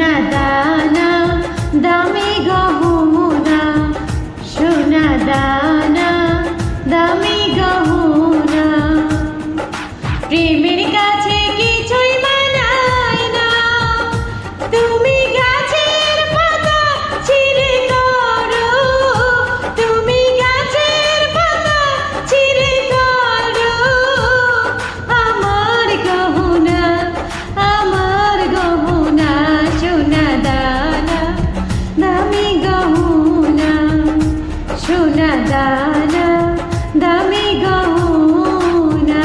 সোনা দানা দামি গহনা, সোনা দানা দামি গহনা, প্রেমের কাছে কিছুই মানায় না। তুমি গাছের পাতা ছিঁড়ে করো, তুমি গাছের পাতা ছিঁড়ে করো আমার গহনা, আমার গহনা, সোনা দানা দামি গহনা, সোনা দানা দামি গহনা।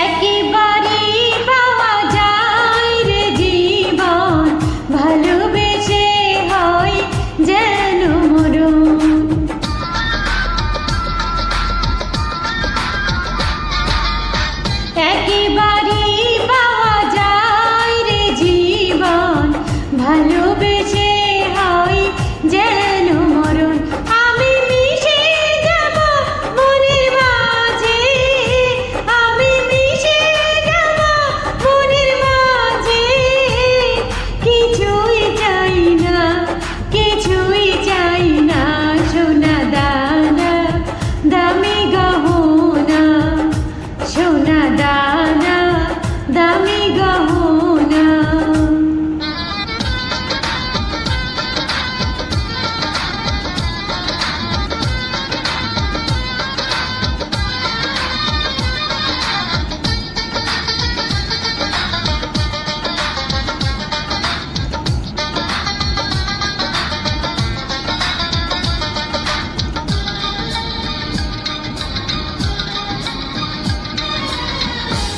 একেবারে পাওয়া যায় রে জীবন, ভালোবেসে হয় যেন মরণ। একেবারে পাওয়া যায় রে জীবন, ভালোবেসে হয় যেন মরণ। আমি মিশে যাব মনের মাঝে, আমি মিশে যাব মনের মাঝে, কিছুই চাই না, কিছুই চাই না, সোনা দানা দামি গহনা, সোনা দানা দামি গহনা।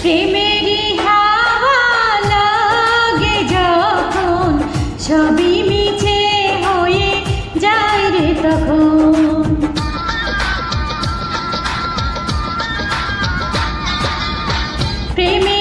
প্রেমেরই হাওয়া লাগে যখন, সবই মিছে হয়ে যায় রে তখন। প্রেমে